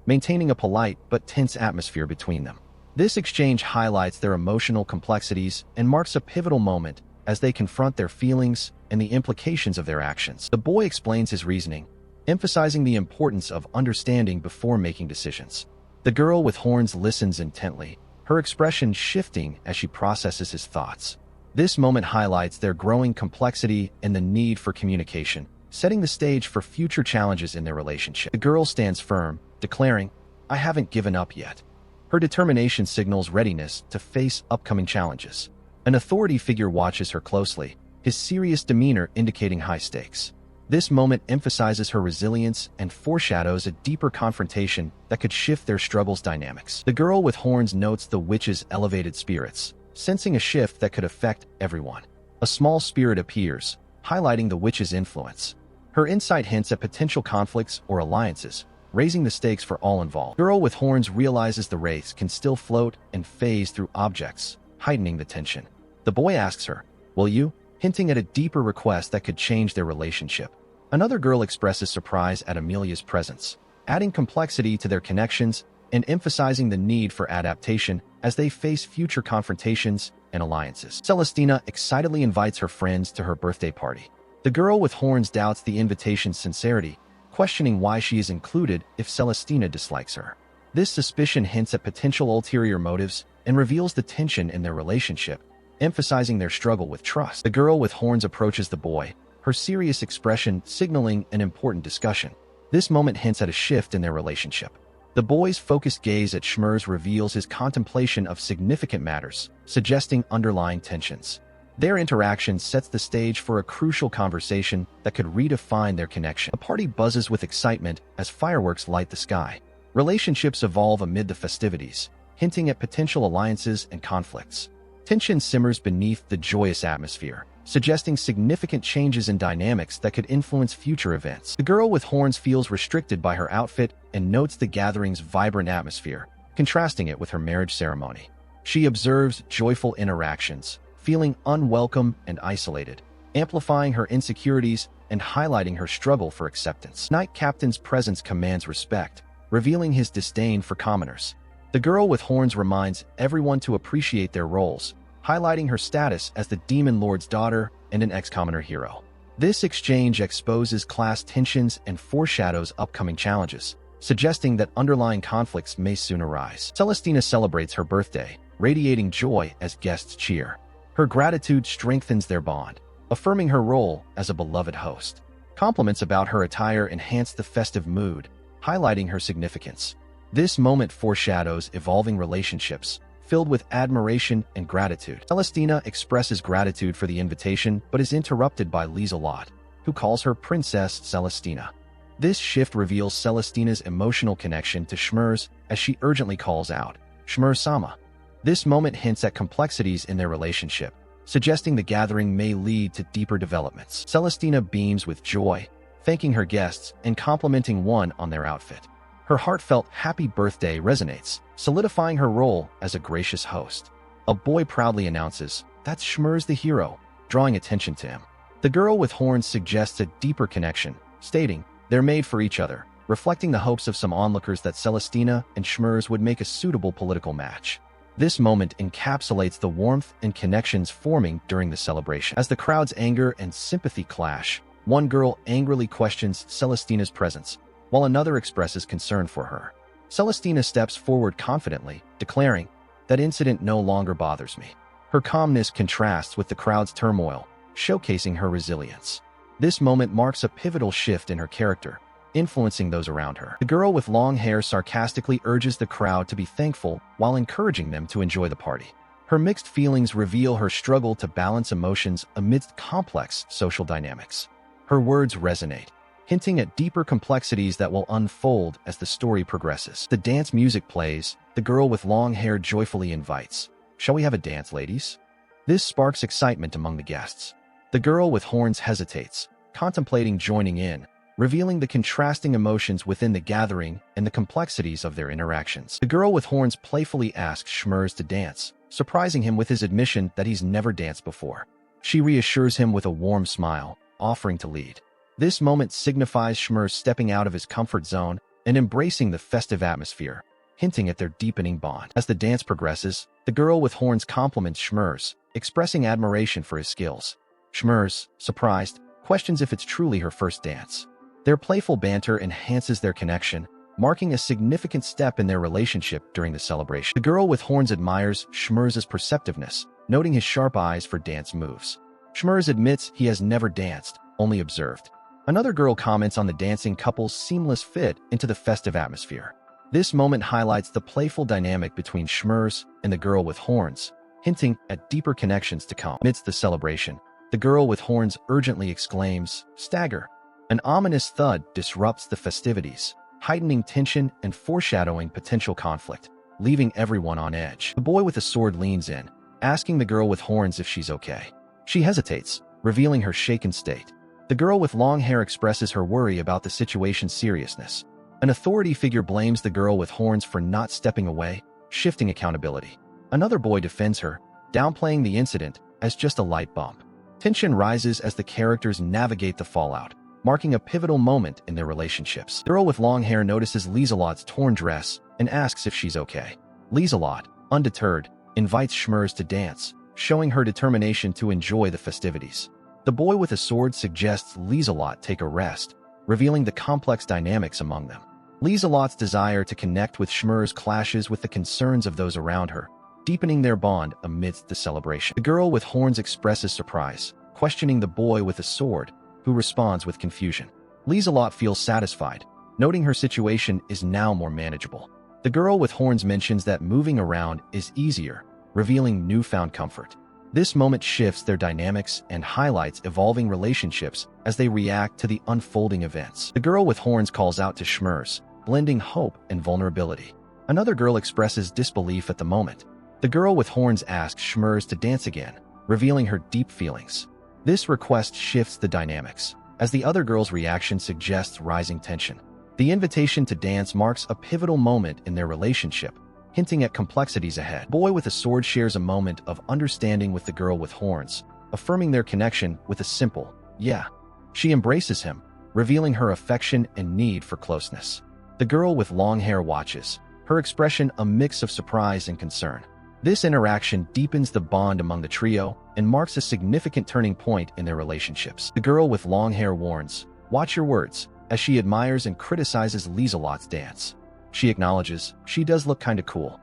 maintaining a polite but tense atmosphere between them. This exchange highlights their emotional complexities and marks a pivotal moment as they confront their feelings and the implications of their actions. The boy explains his reasoning, emphasizing the importance of understanding before making decisions. The girl with horns listens intently, her expression shifting as she processes his thoughts. This moment highlights their growing complexity and the need for communication, setting the stage for future challenges in their relationship. The girl stands firm, declaring, "I haven't given up yet." Her determination signals readiness to face upcoming challenges. An authority figure watches her closely, his serious demeanor indicating high stakes. This moment emphasizes her resilience and foreshadows a deeper confrontation that could shift their struggle's dynamics. The girl with horns notes the witch's elevated spirits, sensing a shift that could affect everyone. A small spirit appears, highlighting the witch's influence. Her insight hints at potential conflicts or alliances, raising the stakes for all involved. The girl with horns realizes the wraiths can still float and phase through objects, heightening the tension. The boy asks her, "Will you?" hinting at a deeper request that could change their relationship. Another girl expresses surprise at Amelia's presence, adding complexity to their connections and emphasizing the need for adaptation as they face future confrontations and alliances. Celestina excitedly invites her friends to her birthday party. The girl with horns doubts the invitation's sincerity, questioning why she is included if Celestina dislikes her. This suspicion hints at potential ulterior motives and reveals the tension in their relationship, emphasizing their struggle with trust. The girl with horns approaches the boy, her serious expression signaling an important discussion. This moment hints at a shift in their relationship. The boy's focused gaze at Schmers reveals his contemplation of significant matters, suggesting underlying tensions. Their interaction sets the stage for a crucial conversation that could redefine their connection. The party buzzes with excitement as fireworks light the sky. Relationships evolve amid the festivities, hinting at potential alliances and conflicts. Tension simmers beneath the joyous atmosphere, suggesting significant changes in dynamics that could influence future events. The girl with horns feels restricted by her outfit and notes the gathering's vibrant atmosphere, contrasting it with her marriage ceremony. She observes joyful interactions, feeling unwelcome and isolated, amplifying her insecurities and highlighting her struggle for acceptance. Knight Captain's presence commands respect, revealing his disdain for commoners. The girl with horns reminds everyone to appreciate their roles, highlighting her status as the Demon Lord's daughter and an ex-commoner hero. This exchange exposes class tensions and foreshadows upcoming challenges, suggesting that underlying conflicts may soon arise. Celestina celebrates her birthday, radiating joy as guests cheer. Her gratitude strengthens their bond, affirming her role as a beloved host. Compliments about her attire enhance the festive mood, highlighting her significance. This moment foreshadows evolving relationships, filled with admiration and gratitude. Celestina expresses gratitude for the invitation but is interrupted by Lieselot, who calls her Princess Celestina. This shift reveals Celestina's emotional connection to Schmers as she urgently calls out, "Schmers-sama." This moment hints at complexities in their relationship, suggesting the gathering may lead to deeper developments. Celestina beams with joy, thanking her guests and complimenting one on their outfit. Her heartfelt happy birthday resonates, solidifying her role as a gracious host. A boy proudly announces, "That's Schmers the hero," drawing attention to him. The girl with horns suggests a deeper connection, stating, "They're made for each other," reflecting the hopes of some onlookers that Celestina and Schmers would make a suitable political match. This moment encapsulates the warmth and connections forming during the celebration. As the crowd's anger and sympathy clash, one girl angrily questions Celestina's presence, while another expresses concern for her. Celestina steps forward confidently, declaring, "That incident no longer bothers me." Her calmness contrasts with the crowd's turmoil, showcasing her resilience. This moment marks a pivotal shift in her character, influencing those around her. The girl with long hair sarcastically urges the crowd to be thankful while encouraging them to enjoy the party. Her mixed feelings reveal her struggle to balance emotions amidst complex social dynamics. Her words resonate, hinting at deeper complexities that will unfold as the story progresses. The dance music plays, the girl with long hair joyfully invites, "Shall we have a dance, ladies?" This sparks excitement among the guests. The girl with horns hesitates, contemplating joining in, revealing the contrasting emotions within the gathering and the complexities of their interactions. The girl with horns playfully asks Schmurz to dance, surprising him with his admission that he's never danced before. She reassures him with a warm smile, offering to lead. This moment signifies Schmurz stepping out of his comfort zone and embracing the festive atmosphere, hinting at their deepening bond. As the dance progresses, the girl with horns compliments Schmurz, expressing admiration for his skills. Schmurz, surprised, questions if it's truly her first dance. Their playful banter enhances their connection, marking a significant step in their relationship during the celebration. The girl with horns admires Schmurz's perceptiveness, noting his sharp eyes for dance moves. Schmurz admits he has never danced, only observed. Another girl comments on the dancing couple's seamless fit into the festive atmosphere. This moment highlights the playful dynamic between Schmurz and the girl with horns, hinting at deeper connections to come. Amidst the celebration, the girl with horns urgently exclaims, "Stagger!" An ominous thud disrupts the festivities, heightening tension and foreshadowing potential conflict, leaving everyone on edge. The boy with a sword leans in, asking the girl with horns if she's okay. She hesitates, revealing her shaken state. The girl with long hair expresses her worry about the situation's seriousness. An authority figure blames the girl with horns for not stepping away, shifting accountability. Another boy defends her, downplaying the incident as just a light bump. Tension rises as the characters navigate the fallout, marking a pivotal moment in their relationships. The girl with long hair notices Lieselot's torn dress and asks if she's okay. Lieselot, undeterred, invites Schmurz to dance, showing her determination to enjoy the festivities. The boy with a sword suggests Lieselot take a rest, revealing the complex dynamics among them. Lieselot's desire to connect with Schmurz clashes with the concerns of those around her, deepening their bond amidst the celebration. The girl with horns expresses surprise, questioning the boy with a sword, who responds with confusion. Lieselot feels satisfied, noting her situation is now more manageable. The girl with horns mentions that moving around is easier, revealing newfound comfort. This moment shifts their dynamics and highlights evolving relationships as they react to the unfolding events. The girl with horns calls out to Schmurz, blending hope and vulnerability. Another girl expresses disbelief at the moment. The girl with horns asks Schmurz to dance again, revealing her deep feelings. This request shifts the dynamics, as the other girl's reaction suggests rising tension. The invitation to dance marks a pivotal moment in their relationship, hinting at complexities ahead. The boy with a sword shares a moment of understanding with the girl with horns, affirming their connection with a simple, "Yeah." She embraces him, revealing her affection and need for closeness. The girl with long hair watches, her expression a mix of surprise and concern. This interaction deepens the bond among the trio and marks a significant turning point in their relationships. The girl with long hair warns, "Watch your words," as she admires and criticizes Lieselot's dance. She acknowledges she does look kinda cool,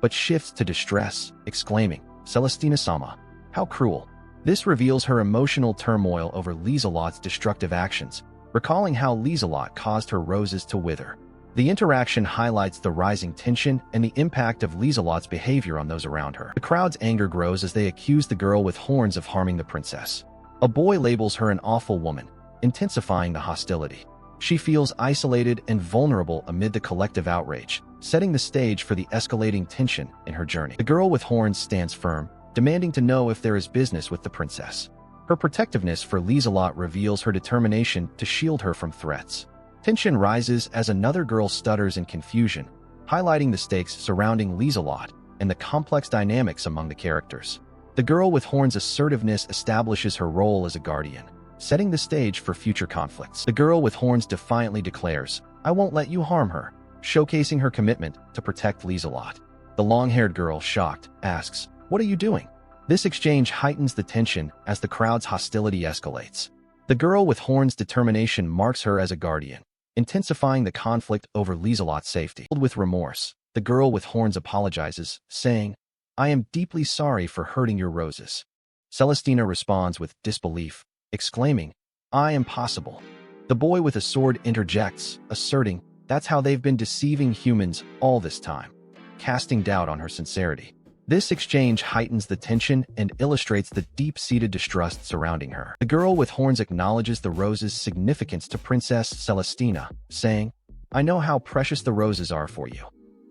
but shifts to distress, exclaiming, "Celestina-sama, how cruel." This reveals her emotional turmoil over Lieselot's destructive actions, recalling how Lieselot caused her roses to wither. The interaction highlights the rising tension and the impact of Lieselot's behavior on those around her. The crowd's anger grows as they accuse the girl with horns of harming the princess. A boy labels her an awful woman, intensifying the hostility. She feels isolated and vulnerable amid the collective outrage, setting the stage for the escalating tension in her journey. The girl with horns stands firm, demanding to know if there is business with the princess. Her protectiveness for Lieselot reveals her determination to shield her from threats. Tension rises as another girl stutters in confusion, highlighting the stakes surrounding Lieselot and the complex dynamics among the characters. The girl with horns' assertiveness establishes her role as a guardian, setting the stage for future conflicts. The girl with horns defiantly declares, "I won't let you harm her," showcasing her commitment to protect Lieselot. The long-haired girl, shocked, asks, "What are you doing?" This exchange heightens the tension as the crowd's hostility escalates. The girl with horns' determination marks her as a guardian, intensifying the conflict over Lieselot's safety. Filled with remorse, the girl with horns apologizes, saying, "I am deeply sorry for hurting your roses." Celestina responds with disbelief, exclaiming, "I am possible." The boy with a sword interjects, asserting, "That's how they've been deceiving humans all this time," casting doubt on her sincerity. This exchange heightens the tension and illustrates the deep-seated distrust surrounding her. The girl with horns acknowledges the rose's significance to Princess Celestina, saying, "I know how precious the roses are for you."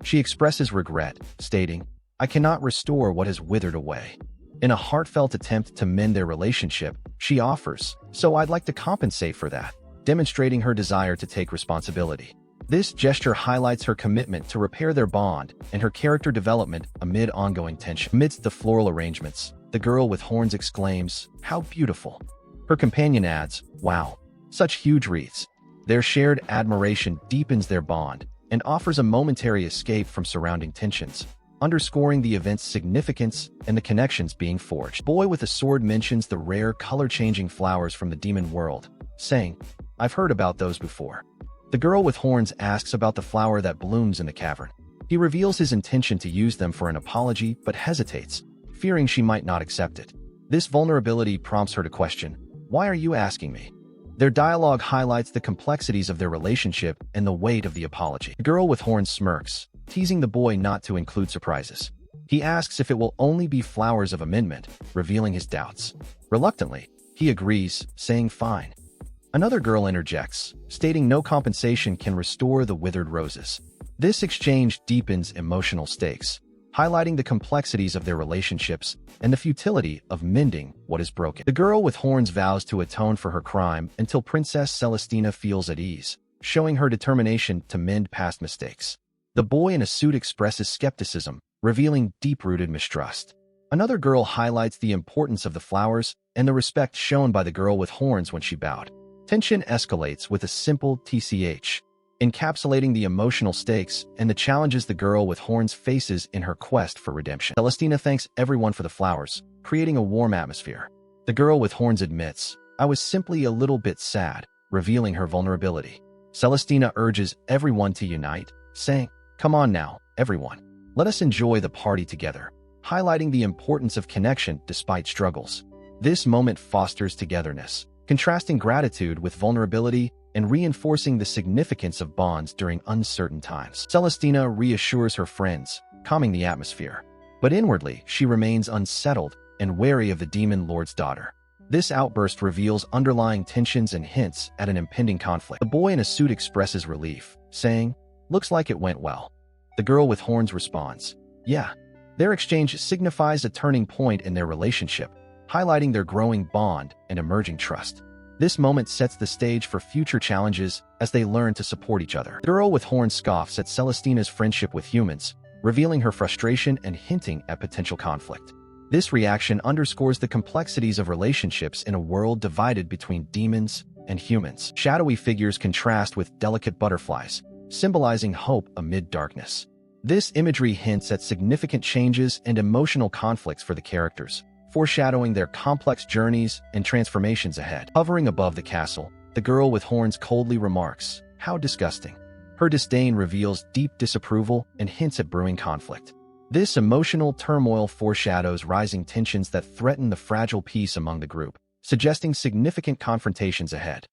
She expresses regret, stating, "I cannot restore what has withered away." In a heartfelt attempt to mend their relationship, she offers, "So I'd like to compensate for that. demonstrating her desire to take responsibility. This gesture highlights her commitment to repair their bond and her character development amid ongoing tension. Amidst the floral arrangements, the girl with horns exclaims, "How beautiful!" Her companion adds, "Wow, such huge wreaths." Their shared admiration deepens their bond and offers a momentary escape from surrounding tensions, underscoring the event's significance and the connections being forged. The boy with a sword mentions the rare color-changing flowers from the demon world, saying, "I've heard about those before." The girl with horns asks about the flower that blooms in the cavern. He reveals his intention to use them for an apology but hesitates, fearing she might not accept it. This vulnerability prompts her to question, "Why are you asking me?" Their dialogue highlights the complexities of their relationship and the weight of the apology. The girl with horns smirks, teasing the boy not to include surprises. He asks if it will only be flowers of amendment, revealing his doubts. Reluctantly, he agrees, saying fine. Another girl interjects, stating no compensation can restore the withered roses. This exchange deepens emotional stakes, highlighting the complexities of their relationships and the futility of mending what is broken. The girl with horns vows to atone for her crime until Princess Celestina feels at ease, showing her determination to mend past mistakes. The boy in a suit expresses skepticism, revealing deep-rooted mistrust. Another girl highlights the importance of the flowers and the respect shown by the girl with horns when she bowed. Tension escalates with a simple TCH, encapsulating the emotional stakes and the challenges the girl with horns faces in her quest for redemption. Celestina thanks everyone for the flowers, creating a warm atmosphere. The girl with horns admits, "I was simply a little bit sad," revealing her vulnerability. Celestina urges everyone to unite, saying, "Come on now, everyone. Let us enjoy the party together," highlighting the importance of connection despite struggles. This moment fosters togetherness, contrasting gratitude with vulnerability and reinforcing the significance of bonds during uncertain times. Celestina reassures her friends, calming the atmosphere. But inwardly, she remains unsettled and wary of the demon lord's daughter. This outburst reveals underlying tensions and hints at an impending conflict. The boy in a suit expresses relief, saying, "Looks like it went well." The girl with horns responds, "Yeah." Their exchange signifies a turning point in their relationship, highlighting their growing bond and emerging trust. This moment sets the stage for future challenges as they learn to support each other. The girl with horns scoffs at Celestina's friendship with humans, revealing her frustration and hinting at potential conflict. This reaction underscores the complexities of relationships in a world divided between demons and humans. Shadowy figures contrast with delicate butterflies, symbolizing hope amid darkness. This imagery hints at significant changes and emotional conflicts for the characters, foreshadowing their complex journeys and transformations ahead. Hovering above the castle, the girl with horns coldly remarks, "How disgusting." Her disdain reveals deep disapproval and hints at brewing conflict. This emotional turmoil foreshadows rising tensions that threaten the fragile peace among the group, suggesting significant confrontations ahead.